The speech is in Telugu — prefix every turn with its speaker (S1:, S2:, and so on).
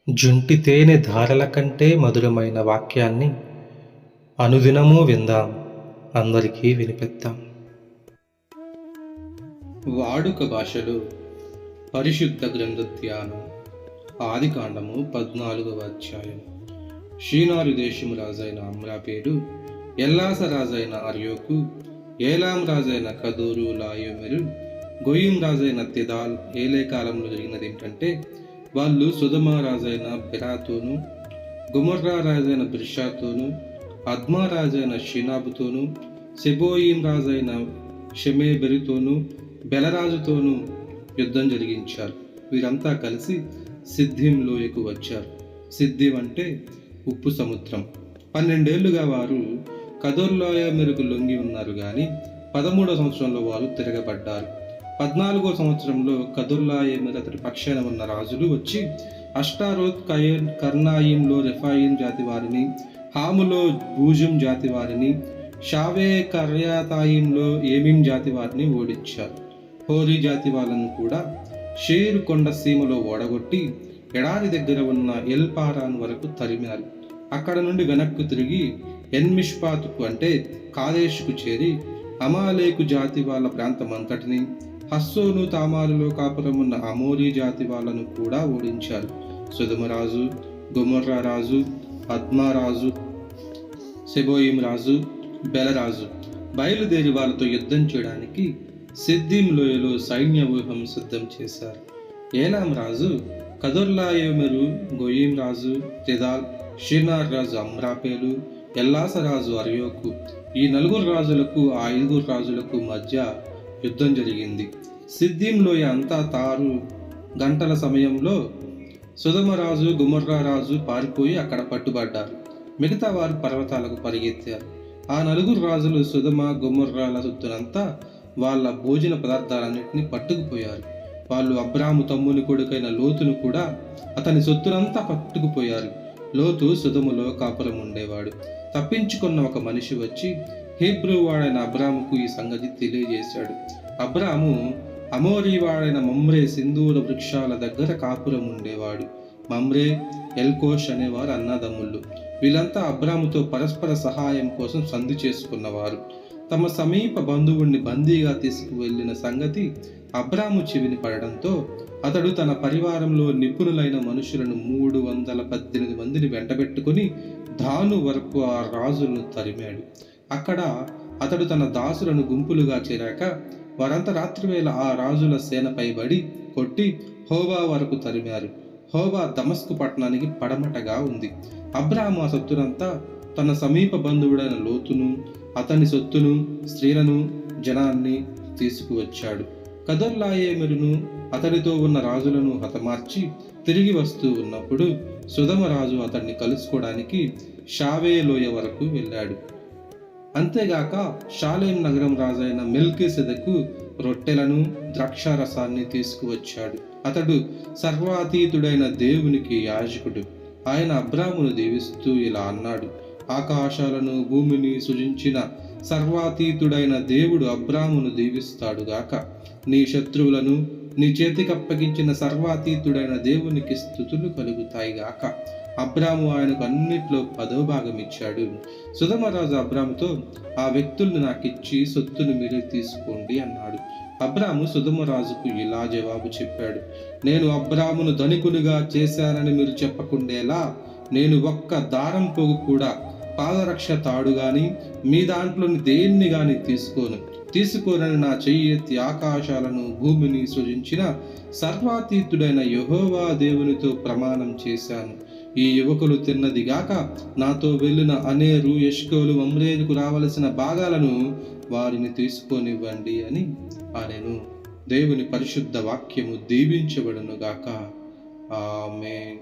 S1: జుంటి తేనె ధారల కంటే మధురమైన వాక్యాన్ని అనుదినము విందాం, అందరికీ వినిపిద్దాం. వాడుక భాషలో పరిశుద్ధ గ్రంథ ధ్యానం. ఆదికాండము 14వ అధ్యాయం. షీనారు దేశము రాజైన అమ్రాపేలు, ఎల్లాస రాజైన అర్యోకు, ఏలాం రాజైన కదోరు లాయోమెరు, గోయిం రాజైన తిదాల్ ఏలే కాలంలో జరిగినది ఏంటంటే, వాళ్ళు సొదొమ రాజైన బెరాతోను, గొమొర్రా రాజైన బిర్షాతోను, అద్మా రాజైన షినాబుతోను, సెబోయిం రాజైన షెమేబెరుతోను, బెలరాజుతోను యుద్ధం జరిగించారు. వీరంతా కలిసి సిద్ధిం లోయకు వచ్చారు. సిద్ధిం అంటే ఉప్పు సముద్రం. 12 ఏళ్లుగా వారు కదోర్లోయ మెరుగు లొంగి ఉన్నారు, కానీ 13వ సంవత్సరంలో వారు తిరగబడ్డారు. 14వ సంవత్సరంలో కదొర్లాయోమెరు అతడి పక్షాన ఉన్న రాజులు వచ్చి అష్టారోత్, కర్నాయింలో రెఫాయిం జాతి వారిని, హాములో బూజుం జాతి వారిని, షావే కర్యాతాయింలో ఏమీం జాతి వారిని ఓడించారు. హోరీ జాతి వాళ్ళను కూడా షేరు కొండ సీమలో ఓడగొట్టి ఎడారి దగ్గర ఉన్న ఎల్పారాన్ వరకు తరిమారు. అక్కడ నుండి వెనక్కు తిరిగి ఎన్మిష్పాతుకు అంటే కాదేశుకు చేరి అమాలేకు జాతి వాళ్ళ ప్రాంతం అంతటిని, హస్సోను తామారులో కాపురమున్న అమోరీ జాతి వాళ్ళను కూడా ఓడించారు. సొదొమరాజు, గొమొర్రా రాజు, అద్మా రాజు, సెబోయిం రాజు, బెలరాజు బయలుదేరి వాళ్ళతో యుద్ధం చేయడానికి సిద్దిం లోయలో సైన్య వ్యూహం సిద్ధం చేశారు. ఏలాం రాజు కదొర్లాయోమెరు, గోయిం రాజు తిదాల్, షీనార్ రాజు అమ్రాపేలు, ఎల్లాస రాజు అర్యోకు, ఈ 4 రాజులకు ఆ 5 రాజులకు మధ్య యుద్ధం జరిగింది. సిద్దిం లోయ అంతా 6 గంటల సమయంలో సొదొమ రాజు, గొమొర్రా రాజు పారిపోయి అక్కడ పట్టుబడ్డారు. మిగతా వారు పర్వతాలకు పరిగెత్తారు. ఆ 4 రాజులు సొదొమ, గొమొర్రాల సొత్తునంతా, వాళ్ళ భోజన పదార్థాలన్నింటినీ పట్టుకుపోయారు. వాళ్ళు అబ్రాము తమ్ముని కొడుకైన లోతును కూడా, అతని సొత్తునంతా పట్టుకుపోయారు. లోతు సొదొమలో కాపురం ఉండేవాడు. తప్పించుకున్న ఒక మనిషి వచ్చి హీబ్రూ వాడైన అబ్రాముకు ఈ సంగతి తెలియజేశాడు. అబ్రాము అమోరీ వాడైన మమ్రే సింధూర వృక్షాల దగ్గర కాపురం ఉండేవాడు. మమ్రే, ఎల్కోష్ అనేవారు అన్నదమ్ముళ్ళు. వీళ్ళంతా అబ్రాముతో పరస్పర సహాయం కోసం సంధి చేసుకున్నవారు. తమ సమీప బంధువుణ్ణి బందీగా తీసుకువెళ్లిన సంగతి అబ్రాము చెవిని పడడంతో అతడు తన పరివారంలో నిపుణులైన మనుషులను 318 మందిని వెంటబెట్టుకుని దాను వరకు ఆ రాజులను తరిమాడు. అక్కడ అతడు తన దాసులను గుంపులుగా చేరాక వారంతా రాత్రివేళ ఆ రాజుల సేనపై బడి కొట్టి హోబా వరకు తరిమారు. హోబా దమస్కు పట్టణానికి పడమటగా ఉంది. అబ్రాము ఆ సొత్తునంతా, తన సమీప బంధువుడైన లోతును, అతని సొత్తును, స్త్రీలను, జనాన్ని తీసుకువచ్చాడు. కదొర్లాయోమెరును అతడితో ఉన్న రాజులను హతమార్చి తిరిగి వస్తూ ఉన్నప్పుడు సొదొమ రాజు అతన్ని కలుసుకోవడానికి షావే లోయ వరకు వెళ్ళాడు. అంతేగాక షాలేం నగరం రాజైన మెల్కీసెదెకు రొట్టెలను, ద్రాక్షారసాన్ని తీసుకువచ్చాడు. అతడు సర్వాతీతుడైన దేవునికి యాజకుడు. ఆయన అబ్రామును దీవిస్తూ ఇలా అన్నాడు: ఆకాశాలను భూమిని సృజించిన సర్వాతీతుడైన దేవుడు అబ్రామును దీవిస్తాడుగాక. నీ శత్రువులను నీ చేతికి అప్పగించిన సర్వాతీతుడైన దేవునికి స్తుతులు కలుగుతాయిగాక. అబ్రాము ఆయనకు అన్నిట్లో 10వ భాగం ఇచ్చాడు. సొదొమరాజు అబ్రాముతో, ఆ వ్యక్తుల్ని నాకిచ్చి సొత్తును మీరే తీసుకోండి అన్నాడు. అబ్రాము సొదొమరాజుకు ఇలా జవాబు చెప్పాడు: నేను అబ్రామును ధనికునిగా చేశానని మీరు చెప్పకుండేలా నేను ఒక్క దారం పోగు కూడా, పాదరక్ష తాడు గాని, మీ దాంట్లోని దేన్ని గాని తీసుకోనని నా చెయ్యి ఎత్తి ఆకాశాలను భూమిని సృజించిన సర్వాతీతుడైన యెహోవా దేవునితో ప్రమాణం చేశాను. ఈ యువకులు తిన్నదిగాక నాతో వెళ్ళిన అనేరు, ఎష్కోలు, మమ్రేకు రావలసిన భాగాలను వారిని తీసుకొనివ్వండి అని అనెను. దేవుని పరిశుద్ధ వాక్యము దీవించబడునుగాక. ఆమేన్.